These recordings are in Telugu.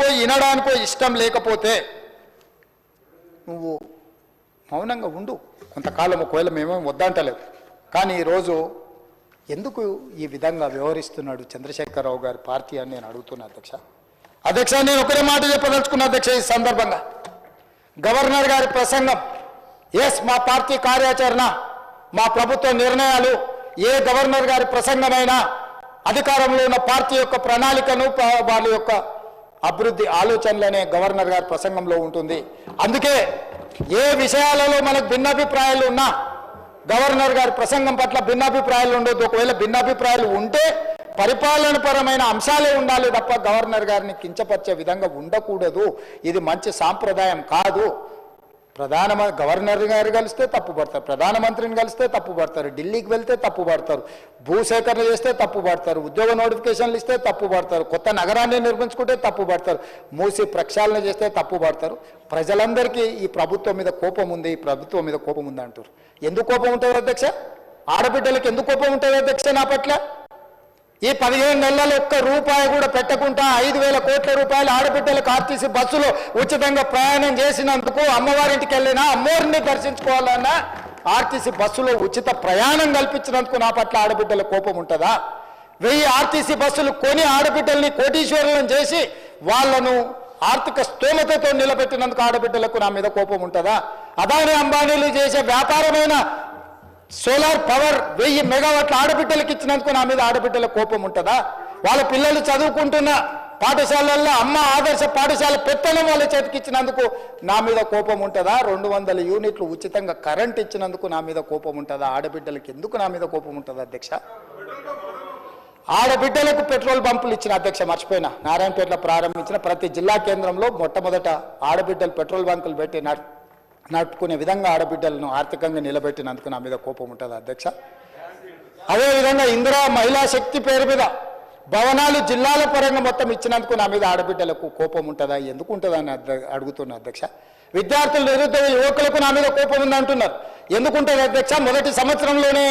చూడడానికో వినడానికో ఇష్టం లేకపోతే నువ్వు మౌనంగా ఉండు కొంతకాలం. ఒకవేళ మేమేం వద్దంటలేవు, కానీ ఈరోజు ఎందుకు ఈ విధంగా వ్యవహరిస్తున్నాడు చంద్రశేఖరరావు గారి పార్టీ అని నేను అడుగుతున్నా అధ్యక్ష. నేను ఒకరే మాట చెప్పదలుచుకున్నా అధ్యక్ష. ఈ సందర్భంగా గవర్నర్ గారి ప్రసంగం, ఎస్ మా పార్టీ కార్యాచరణ, మా ప్రభుత్వ నిర్ణయాలు, ఏ గవర్నర్ గారి ప్రసంగమైనా అధికారంలో ఉన్న పార్టీ యొక్క ప్రణాళికను వాళ్ళ యొక్క అభివృద్ధి ఆలోచనలనే గవర్నర్ గారి ప్రసంగంలో ఉంటుంది. అందుకే ఏ విషయాలలో మనకు భిన్నాభిప్రాయాలు ఉన్నా గవర్నర్ గారి ప్రసంగం పట్ల భిన్నాభిప్రాయాలు ఉండొద్దు. ఒకవేళ భిన్నాభిప్రాయాలు ఉంటే పరిపాలనపరమైన అంశాలే ఉండాలి తప్ప గవర్నర్ గారిని కించపరిచే విధంగా ఉండకూడదు. ఇది మంచి సాంప్రదాయం కాదు. గవర్నర్ గారు కలిస్తే తప్పు పడతారు, ప్రధానమంత్రిని కలిస్తే తప్పు పడతారు, ఢిల్లీకి వెళ్తే తప్పు పడతారు, భూసేకరణ చేస్తే తప్పు పడతారు, ఉద్యోగ నోటిఫికేషన్లు ఇస్తే తప్పు పడతారు, కొత్త నగరాన్ని నిర్మించుకుంటే తప్పు పడతారు, మూసి ప్రక్షాళన చేస్తే తప్పు పడతారు. ప్రజలందరికీ ఈ ప్రభుత్వం మీద కోపం ఉంది, ఈ ప్రభుత్వం మీద కోపం ఉంది అంటారు. ఎందుకు కోపం ఉంటుంది అధ్యక్ష? ఆడబిడ్డలకు ఎందుకు కోపం ఉంటుంది అధ్యక్ష నా పట్ల? ఈ 15 నెలల్లో ఒక్క రూపాయి కూడా పెట్టకుండా 5,000 కోట్ల రూపాయలు ఆడబిడ్డలకు ఆర్టీసీ బస్సులో ఉచితంగా ప్రయాణం చేసినందుకు, అమ్మవారింటికి వెళ్ళినా అమ్మవారిని దర్శించుకోవాలన్నా ఆర్టీసీ బస్సులో ఉచిత ప్రయాణం కల్పించినందుకు నా పట్ల ఆడబిడ్డల కోపం ఉంటుందా? 1000 ఆర్టీసీ బస్సులు కొని ఆడబిడ్డల్ని కోటీశ్వరులను చేసి వాళ్లను ఆర్థిక స్తోమతతో నిలబెట్టినందుకు ఆడబిడ్డలకు నా మీద కోపం ఉంటుందా? అదాని అంబానీలు చేసే వ్యాపారమైన సోలార్ పవర్ 1000 మెగావాట్ల ఆడబిడ్డలకు ఇచ్చినందుకు నా మీద ఆడబిడ్డల కోపం ఉంటుందా? వాళ్ళ పిల్లలు చదువుకుంటున్న పాఠశాలల్లో అమ్మ ఆదర్శ పాఠశాల పెత్తనం వాళ్ళ చేతికి ఇచ్చినందుకు నా మీద కోపం ఉంటుందా? 200 యూనిట్లు ఉచితంగా కరెంట్ ఇచ్చినందుకు నా మీద కోపం ఉంటుందా? ఆడబిడ్డలకు ఎందుకు నా మీద కోపం ఉంటుంది అధ్యక్ష? ఆడబిడ్డలకు పెట్రోల్ బంపులు ఇచ్చిన అధ్యక్ష, మర్చిపోయినా, నారాయణపేటలో ప్రారంభించిన ప్రతి జిల్లా కేంద్రంలో మొట్టమొదట ఆడబిడ్డలు పెట్రోల్ బంకులు పెట్టి నడుపుకునే విధంగా ఆడబిడ్డలను ఆర్థికంగా నిలబెట్టినందుకు నా మీద కోపం ఉంటుంది అధ్యక్ష. అదేవిధంగా ఇందిరా మహిళా శక్తి పేరు మీద భవనాలు జిల్లాల పరంగా మొత్తం ఇచ్చినందుకు నా మీద ఆడబిడ్డలకు కోపం ఉంటుందా? ఎందుకు ఉంటుందని అడుగుతున్నా అధ్యక్ష. విద్యార్థులు, నిరుద్యోగ యువకులకు నా మీద కోపం ఉందంటున్నారు. ఎందుకుంటుంది అధ్యక్ష? మొదటి సంవత్సరంలోనే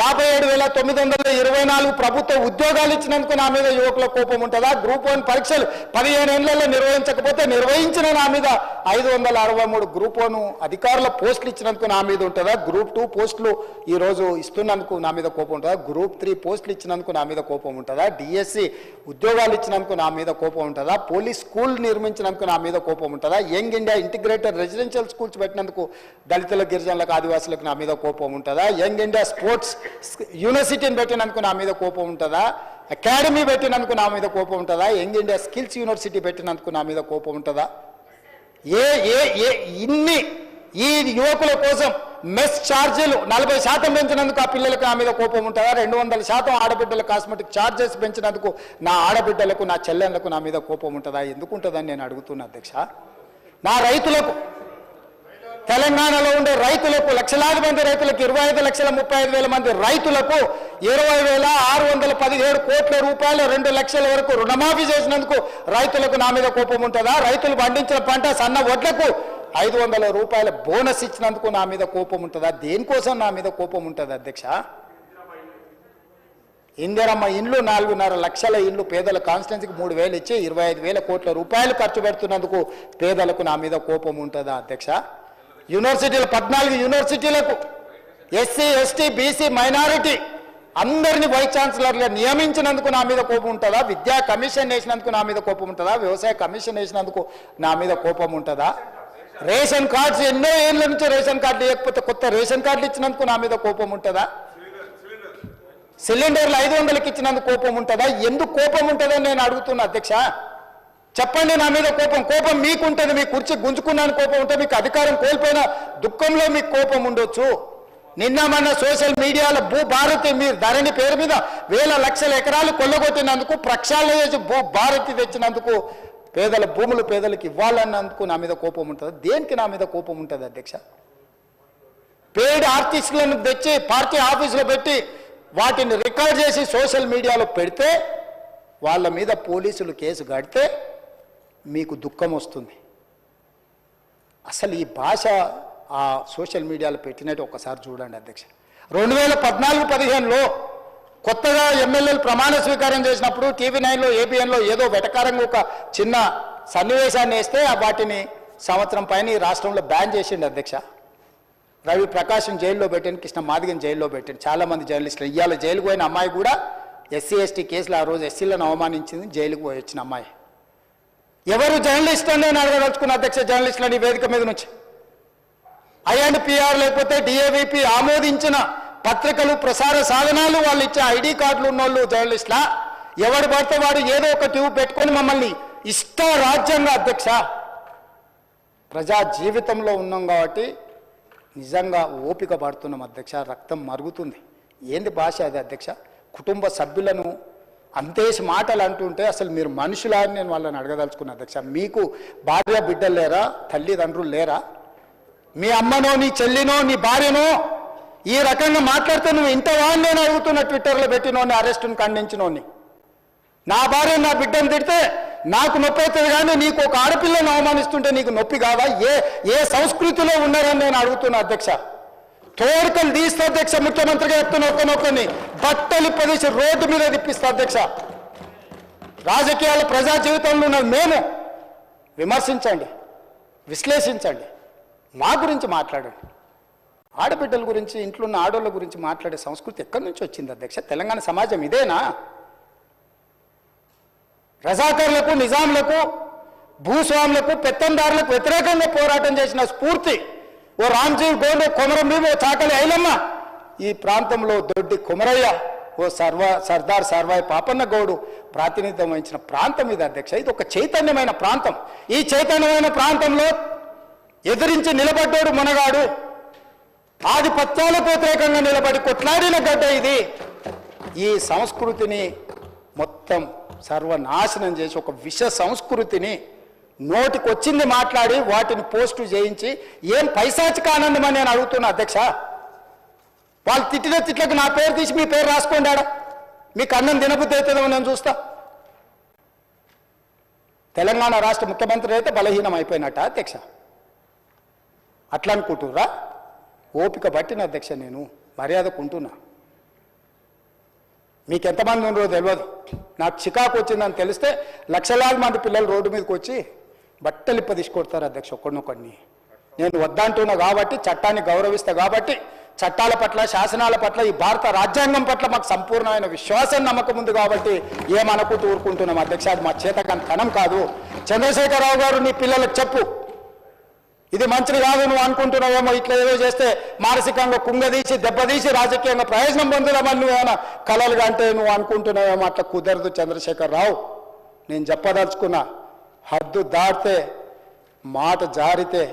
57,924 ప్రభుత్వ ఉద్యోగాలు ఇచ్చినందుకు నా మీద యువకుల కోపం ఉంటుందా? గ్రూప్ 1 పరీక్షలు 15 ఏళ్లలో నిర్వహించకపోతే నిర్వహించిన నా మీద 563 గ్రూప్ 1 అధికారుల పోస్టులు ఇచ్చినందుకు నా మీద ఉంటుందా? గ్రూప్ 2 పోస్టులు ఈరోజు ఇస్తున్నందుకు నా మీద కోపం ఉంటుందా? గ్రూప్ 3 పోస్టులు ఇచ్చినందుకు నా మీద కోపం ఉంటుందా? డిఎస్సి ఉద్యోగాలు ఇచ్చినందుకు నా మీద కోపం ఉంటుందా? పోలీస్ స్కూల్ నిర్మించినందుకు నా మీద కోపం ఉంటుందా? Young India integrated residential schools పెట్టినందుకు దళితుల, గిరిజనులకు, ఆదివాసులకు నా మీద కోపం ఉంటుందా? యంగ్ ఇండియా స్పోర్ట్స్ యూనివర్సిటీని పెట్టినందుకు నా మీద కోపం ఉంటుందా? అకాడమీ పెట్టినందుకు నా మీద కోపం ఉంటుందా? యంగ్ ఇండియా స్కిల్స్ యూనివర్సిటీ పెట్టినందుకు నా మీద కోపం ఉంటుందా? ఇన్ని ఈ యువకుల కోసం మెస్ ఛార్జీలు 40% పెంచినందుకు ఆ పిల్లలకు నా మీద కోపం ఉంటుందా? 200% ఆడబిడ్డల కాస్మెటిక్ ఛార్జెస్ పెంచినందుకు నా ఆడబిడ్డలకు, నా చెల్లెళ్లకు నా మీద కోపం ఉంటుందా? ఎందుకు ఉంటుందని నేను అడుగుతున్నా అధ్యక్ష. నా రైతులకు, తెలంగాణలో ఉండే రైతులకు, లక్షలాది మంది రైతులకు, 25,35,000 మంది రైతులకు 20,617 కోట్ల రూపాయలు 2 లక్షల వరకు రుణమాఫీ చేసినందుకు రైతులకు నా మీద కోపం ఉంటుందా? రైతులు పండించిన పంట సన్న వడ్లకు 500 రూపాయల బోనస్ ఇచ్చినందుకు నా మీద కోపం ఉంటుందా? దేనికోసం నా మీద కోపం ఉంటుంది అధ్యక్ష? ఇందిరమ్మ ఇండ్లు 4.5 లక్షల ఇండ్లు పేదల కాన్స్టిట్యున్సీకి 3,000 ఇచ్చి 25,000 కోట్ల రూపాయలు ఖర్చు పెడుతున్నందుకు పేదలకు నా మీద కోపం ఉంటుందా అధ్యక్ష? యూనివర్సిటీలు 14 యూనివర్సిటీలకు ఎస్సీ, ఎస్టీ, బీసీ, మైనారిటీ అందరినీ వైస్ ఛాన్సలర్గా నియమించినందుకు నా మీద కోపం ఉంటుందా? విద్యా కమిషన్ వేసినందుకు నా మీద కోపం ఉంటుందా? వ్యవసాయ కమిషన్ వేసినందుకు నా మీద కోపం ఉంటుందా? రేషన్ కార్డ్స్ ఎన్నో ఏళ్ళ నుంచి రేషన్ కార్డులు లేకపోతే కొత్త రేషన్ కార్డులు ఇచ్చినందుకు నా మీద కోపం ఉంటుందా? సిలిండర్లు 500కి ఇచ్చినందుకు కోపం ఉంటుందా? ఎందుకు కోపం ఉంటుందని నేను అడుగుతున్నా అధ్యక్ష. చెప్పండి. నా మీద కోపం మీకుంటుంది. మీ కుర్చీ గుంజుకున్నాను కోపం ఉంటే, మీకు అధికారం కోల్పోయిన దుఃఖంలో మీకు కోపం ఉండొచ్చు. నిన్న మన సోషల్ మీడియాలో భూభారతి, మీరు ధరణి పేరు మీద వేల లక్షల ఎకరాలు కొల్లగొట్టినందుకు, ప్రక్షాళన చేసి భూభారతి తెచ్చినందుకు, పేదల భూములు పేదలకు ఇవ్వాలన్నందుకు నా మీద కోపం ఉంటుంది. దేనికి నా మీద కోపం ఉంటుంది అధ్యక్ష? పెయిడ్ ఆర్టిస్టులను తెచ్చి పార్టీ ఆఫీసులో పెట్టి వాటిని రికార్డ్ చేసి సోషల్ మీడియాలో పెడితే, వాళ్ళ మీద పోలీసులు కేసు కడితే మీకు దుఃఖం వస్తుంది. అసలు ఈ భాష ఆ సోషల్ మీడియాలో పెట్టినట్టు ఒకసారి చూడండి అధ్యక్ష. 2014-15లో కొత్తగా ఎమ్మెల్యేలు ప్రమాణ స్వీకారం చేసినప్పుడు టీవీ 9లో, ఏబిఎన్లో ఏదో వెటకారంగా ఒక చిన్న సన్నివేశాన్ని వేస్తే వాటిని సంవత్సరం పైన ఈ రాష్ట్రంలో బ్యాన్ చేసిండు అధ్యక్ష. రవి ప్రకాశం జైల్లో పెట్టాను, కృష్ణ మాదిగని జైల్లో పెట్టాను, చాలామంది జర్నలిస్టులు. ఇవాళ జైలుకు పోయిన అమ్మాయి కూడా ఎస్సీ ఎస్టీ కేసులు ఆ రోజు ఎస్సీలను అవమానించింది, జైలుకు పోయి వచ్చిన అమ్మాయి. ఎవరు జర్నలిస్ట్ అని నేను అడగదలుచుకున్న అధ్యక్ష, జర్నలిస్టులని వేదిక మీద నుంచి ఐఎన్పిఆర్ లేకపోతే డిఏవిపి ఆమోదించిన పత్రికలు ప్రసార సాధనాలు వాళ్ళు ఇచ్చే ఐడి కార్డులు ఉన్నోళ్ళు జర్నలిస్టులా? ఎవడు పడితే వాడు ఏదో ఒక ట్యూబ్ పెట్టుకొని మమ్మల్ని ఇష్ట రాజ్యంగా అధ్యక్ష. ప్రజా జీవితంలో ఉన్నాం కాబట్టి నిజంగా ఓపిక పడుతున్నాం అధ్యక్ష, రక్తం మరుగుతుంది. ఏంది భాష అది అధ్యక్ష? కుటుంబ సభ్యులను అంతేసి మాటలు అంటుంటే అసలు మీరు మనుషులా అని నేను వాళ్ళని అడగదలుచుకున్నా అధ్యక్ష. మీకు భార్య బిడ్డలు లేరా? తల్లిదండ్రులు లేరా? మీ అమ్మనో నీ చెల్లినో నీ భార్యనో ఈ రకంగా మాట్లాడితే నువ్వు ఇంతవా అని నేను అడుగుతున్నా. ట్విట్టర్లో పెట్టినోని, అరెస్టును ఖండించినోని. నా భార్య నా బిడ్డను తిడితే నాకు నొప్పి అవుతుంది, కానీ నీకు ఒక ఆడపిల్లను అవమానిస్తుంటే నీకు నొప్పి కావా? ఏ సంస్కృతిలో ఉన్నారని నేను అడుగుతున్నా అధ్యక్ష. తోడుకలు తీస్తే అధ్యక్ష, ముఖ్యమంత్రిగా చెప్తున్న ఒక్కనొక్కని బట్టలు పదేసి రోడ్డు మీద తిప్పిస్తా అధ్యక్ష. రాజకీయాల ప్రజా జీవితంలో ఉన్నది మేము. విమర్శించండి, విశ్లేషించండి, మా గురించి మాట్లాడండి. ఆడబిడ్డల గురించి, ఇంట్లో ఉన్న ఆడోళ్ళ గురించి మాట్లాడే సంస్కృతి ఎక్కడి నుంచి వచ్చింది అధ్యక్ష? తెలంగాణ సమాజం ఇదేనా? రజాకర్లకు, నిజాంలకు, భూస్వాములకు, పెత్తందారులకు వ్యతిరేకంగా పోరాటం చేసిన స్ఫూర్తి ఓ రామ్జీ గోండు, కొమరం భీమ్, ఓ చాకలి ఐలమ్మ, ఈ ప్రాంతంలో దొడ్డి కుమరయ్య, ఓ సర్దార్ సర్వాయి పాపన్న గౌడు ప్రాతినిధ్యం వహించిన ప్రాంతం ఇది అధ్యక్ష. ఇది ఒక చైతన్యమైన ప్రాంతం. ఈ చైతన్యమైన ప్రాంతంలో ఎదిరించి నిలబడ్డాడు మునగాడు. ఆధిపత్యాలకు వ్యతిరేకంగా నిలబడి కొట్లాడిన గడ్డ ఇది. ఈ సంస్కృతిని మొత్తం సర్వనాశనం చేసి ఒక విష సంస్కృతిని నోటికొచ్చింది మాట్లాడి వాటిని పోస్టు చేయించి ఏం పైశాచిక ఆనందం అని నేను అడుగుతున్నా అధ్యక్ష. వాళ్ళు తిట్టిన తిట్లకు నా పేరు తీసి మీ పేరు రాసుకోండి. ఆడ మీకు అన్నం తినబుద్ధి అవుతుందో నేను చూస్తా. తెలంగాణ రాష్ట్ర ముఖ్యమంత్రి అయితే బలహీనం అయిపోయినట్ట అధ్యక్ష? అట్లా అనుకుంటుర్రా? ఓపిక పట్టిన అధ్యక్ష, నేను మర్యాదకుంటున్నా. మీకు ఎంతమంది ఉన్నారో తెలియదు, నాకు చికాకు వచ్చిందని తెలిస్తే లక్షలాది మంది పిల్లలు రోడ్డు మీదకి వచ్చి బట్టలిప్ప తీసుకొడతారు అధ్యక్ష ఒక్కడినొక్కడిని. నేను వద్దంటున్నా కాబట్టి, చట్టాన్ని గౌరవిస్తా కాబట్టి, చట్టాల పట్ల, శాసనాల పట్ల, ఈ భారత రాజ్యాంగం పట్ల మాకు సంపూర్ణమైన విశ్వాసం, నమ్మకం ఉంది కాబట్టి ఏమనుకుంటూ ఊరుకుంటున్నాం అధ్యక్ష. అది మా చేతకాని తనం కాదు. చంద్రశేఖరరావు గారు నీ పిల్లలకు చెప్పు, ఇది మంచిది కాదు, నువ్వు అనుకుంటున్నావేమో ఇట్లా ఏదో చేస్తే మానసికంగా కుంగదీసి దెబ్బతీసి రాజకీయంగా ప్రయోజనం పొందుదామని నువ్వేమైనా కలలుగా అంటే నువ్వు అనుకుంటున్నావేమో. అట్లా కుదరదు చంద్రశేఖరరావు. నేను చెప్పదలుచుకున్నా, హద్దు దాటితే, మాట జారితే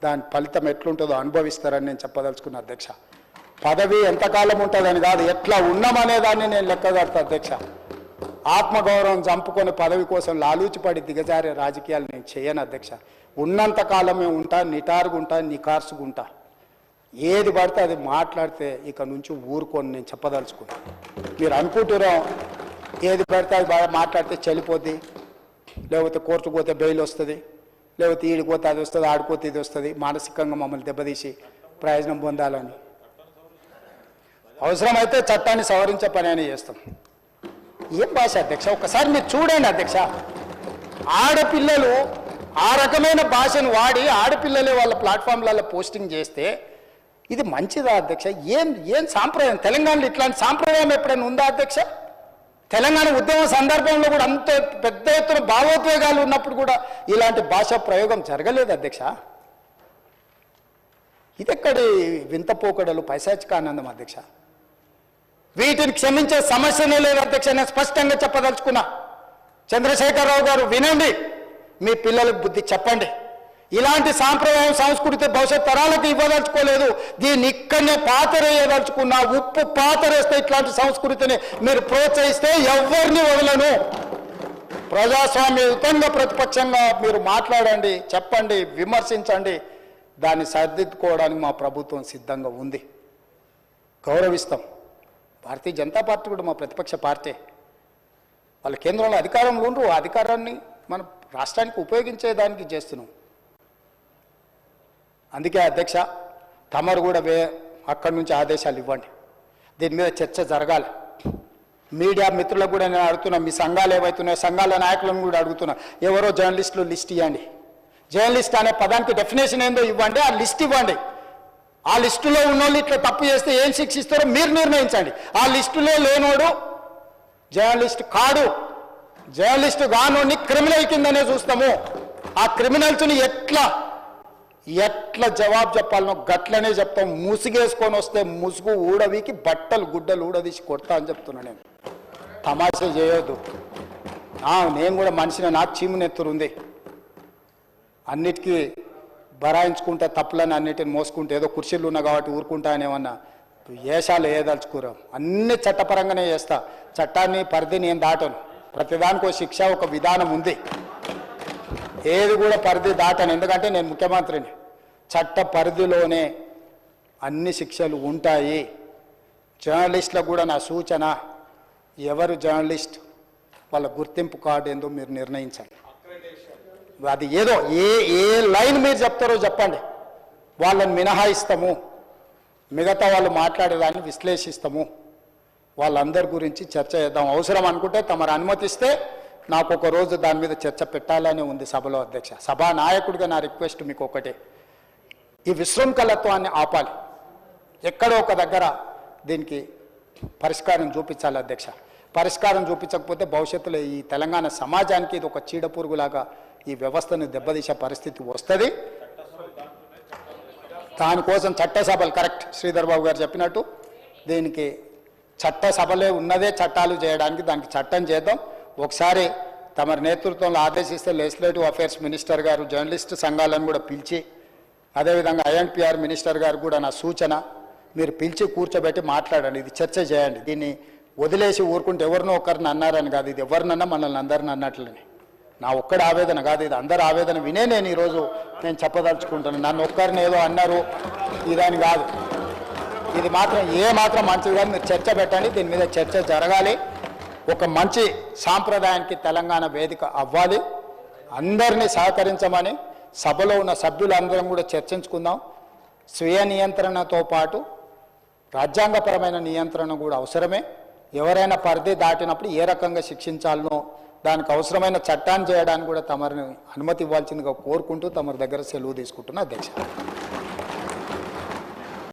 దాని ఫలితం ఎట్లుంటుందో అనుభవిస్తారని నేను చెప్పదలుచుకున్నా అధ్యక్ష. పదవి ఎంతకాలం ఉంటుందని కాదు, ఎట్లా ఉన్నామనేదాన్ని నేను లెక్కగడతా అధ్యక్ష. ఆత్మగౌరవం చంపుకొని పదవి కోసం లాలూచిపడి దిగజారే రాజకీయాలు నేను చేయను అధ్యక్ష. ఉన్నంత కాలమే ఉంటా, నిటారుగుంటా, నికార్సుగుంటా. ఏది పడితే అది మాట్లాడితే ఇక నుంచి ఊరుకొని నేను చెప్పదలుచుకున్నా. మీరు అనుకుంటున్నాం ఏది పడితే అది బాగా మాట్లాడితే చెల్లిపోద్ది, లేకపోతే కోర్టుకు పోతే బెయిల్ వస్తుంది, లేకపోతే ఈడిపోతే అది వస్తుంది, ఆడిపోతే ఇది వస్తుంది, మానసికంగా మమ్మల్ని దెబ్బతీసి ప్రయోజనం పొందాలని. అవసరమైతే చట్టాన్ని సవరించే పని అని చేస్తాం. ఏం భాష అధ్యక్ష? ఒకసారి మీరు చూడండి అధ్యక్ష. ఆడపిల్లలు ఆ రకమైన భాషను వాడి ఆడపిల్లలే వాళ్ళ ప్లాట్ఫామ్లలో పోస్టింగ్ చేస్తే ఇది మంచిదా అధ్యక్ష? ఏం సాంప్రదాయం? తెలంగాణలో ఇట్లాంటి సాంప్రదాయం ఎప్పుడైనా ఉందా అధ్యక్ష? తెలంగాణ ఉద్యమం సందర్భంలో కూడా అంత పెద్ద ఎత్తున భావోద్వేగాలు ఉన్నప్పుడు కూడా ఇలాంటి భాషా ప్రయోగం జరగలేదు అధ్యక్ష. ఇదెక్కడి వింత పోకడలు, పైశాచిక ఆనందం అధ్యక్ష? వీటిని క్షమించే సమస్యనే లేదు అధ్యక్ష. నేను స్పష్టంగా చెప్పదలుచుకున్నా. చంద్రశేఖరరావు గారు వినండి, మీ పిల్లలకు బుద్ధి చెప్పండి. ఇలాంటి సాంప్రదాయం, సంస్కృతి భవిష్యత్ తరాలకు ఇవ్వదలుచుకోలేదు. దీన్ని ఇక్కడనే పాతరేయదలుచుకున్నా. ఉప్పు పాతరేస్తే ఇట్లాంటి సంస్కృతిని మీరు ప్రోత్సహిస్తే ఎవరిని వదలను. ప్రజాస్వామ్యయుతంగా ప్రతిపక్షంగా మీరు మాట్లాడండి, చెప్పండి, విమర్శించండి. దాన్ని సరిదిద్దుకోవడానికి మా ప్రభుత్వం సిద్ధంగా ఉంది. గౌరవిస్తాం. భారతీయ జనతా పార్టీ కూడా మా ప్రతిపక్ష పార్టీ. వాళ్ళ కేంద్రంలో అధికారంలో ఉండరు. ఆ అధికారాన్ని మన రాష్ట్రానికి ఉపయోగించేదానికి చేస్తున్నాం. అందుకే అధ్యక్ష, తమరు కూడా అక్కడి నుంచి ఆదేశాలు ఇవ్వండి. దీని మీద చర్చ జరగాలి. మీడియా మిత్రులకు కూడా నేను అడుగుతున్నా, మీ సంఘాలు ఏవైతున్నాయో సంఘాల నాయకులను కూడా అడుగుతున్నా, ఎవరో జర్నలిస్టులు లిస్ట్ ఇవ్వండి. జర్నలిస్ట్ అనే పదానికి డెఫినేషన్ ఏందో ఇవ్వండి, ఆ లిస్ట్ ఇవ్వండి. ఆ లిస్టులో ఉన్నోళ్ళు ఇట్లా తప్పు చేస్తే ఏం శిక్షిస్తారో మీరు నిర్ణయించండి. ఆ లిస్టులో లేనోడు జర్నలిస్ట్ కాడు. జర్నలిస్టు కానోడిని క్రిమినల్ కిందనే చూస్తాము. ఆ క్రిమినల్స్ని ఎట్లా జవాబు చెప్పాలనో గట్లనే చెప్తాం. ముసుగేసుకొని వస్తే ముసుగు ఊడవికి బట్టలు గుడ్డలు ఊడదీసి కొడతా అని చెప్తున్నా. నేను తమాషా చేయొద్దు. నేను కూడా మనిషిని, నాకు చీమునెత్తురుంది. అన్నిటికీ బరాయించుకుంటే తప్పులని అన్నిటిని మోసుకుంటే ఏదో కుర్చీలు ఉన్నా కాబట్టి ఊరుకుంటా అని ఏమన్నా ఏషాలు వేయదలుచుకోరాం. అన్ని చట్టపరంగానే చేస్తా. చట్టాన్ని పరిధి నేను దాటను. ప్రతిదానికి ఒక శిక్ష, ఒక విధానం ఉంది. ఏది కూడా పరిధి దాటను. ఎందుకంటే నేను ముఖ్యమంత్రిని. చట్ట పరిధిలోనే అన్ని శిక్షలు ఉంటాయి. జర్నలిస్టులకు కూడా నా సూచన, ఎవరు జర్నలిస్ట్ వాళ్ళ గుర్తింపు కార్డు ఏందో మీరు నిర్ణయించండి. అది ఏదో ఏ లైన్ మీరు చెప్తారో చెప్పండి, వాళ్ళని మినహాయిస్తాము. మిగతా వాళ్ళు మాట్లాడేదాన్ని విశ్లేషిస్తాము. వాళ్ళందరి గురించి చర్చ చేద్దాం. అవసరం అనుకుంటే తమరు అనుమతిస్తే నాకు ఒక రోజు దాని మీద చర్చ పెట్టాలని ఉంది సభలో. అధ్యక్ష, సభా నాయకుడిగా నా రిక్వెస్ట్ మీకు ఒకటే, ఈ విశృంఖలత్వాన్ని ఆపాలి. ఎక్కడో ఒక దగ్గర దీనికి పరిష్కారం చూపించాలి అధ్యక్ష. పరిష్కారం చూపించకపోతే భవిష్యత్తులో ఈ తెలంగాణ సమాజానికి ఇది ఒక చీడపురుగులాగా ఈ వ్యవస్థను దెబ్బతీసే పరిస్థితి వస్తుంది. దానికోసం చట్టసభలు, కరెక్ట్ శ్రీధర్ బాబు గారు చెప్పినట్టు, దీనికి చట్టసభలే ఉన్నదే చట్టాలు చేయడానికి. దానికి చట్టం చేద్దాం. ఒకసారి తమరి నేతృత్వంలో ఆదేశిస్తే లెజిస్లేటివ్ అఫైర్స్ మినిస్టర్ గారు జర్నలిస్టు సంఘాలను కూడా పిలిచి, అదేవిధంగా ఐఎన్పిఆర్ మినిస్టర్ గారు కూడా నా సూచన, మీరు పిలిచి కూర్చోబెట్టి మాట్లాడండి. ఇది చర్చ చేయండి. దీన్ని వదిలేసి ఊరుకుంటే ఎవరినో ఒకరిని అన్నారని కాదు, ఇది ఎవరినన్నా మనల్ని అందరిని అన్నట్లని. నా ఒక్కడి ఆవేదన కాదు, ఇది అందరి ఆవేదన వినే నేను ఈరోజు చెప్పదలుచుకుంటున్నాను. నన్ను ఒక్కరిని ఏదో అన్నారు ఇదని కాదు. ఇది మాత్రం మాత్రం మంచిది కాదు. మీరు చర్చ పెట్టండి. దీని మీద చర్చ జరగాలి. ఒక మంచి సాంప్రదాయానికి తెలంగాణ వేదిక అవ్వాలి. అందరినీ సహకరించమని సభలో ఉన్న సభ్యులందరం కూడా చర్చించుకుందాం. స్వీయ నియంత్రణతో పాటు రాజ్యాంగపరమైన నియంత్రణ కూడా అవసరమే. ఎవరైనా పరిధి దాటినప్పుడు ఏ రకంగా శిక్షించాలనో దానికి అవసరమైన చట్టాన్ని చేయడానికి కూడా తమరిని అనుమతి ఇవ్వాల్సిందిగా కోరుకుంటూ తమరి దగ్గర సెలవు తీసుకుంటున్నా అధ్యక్ష.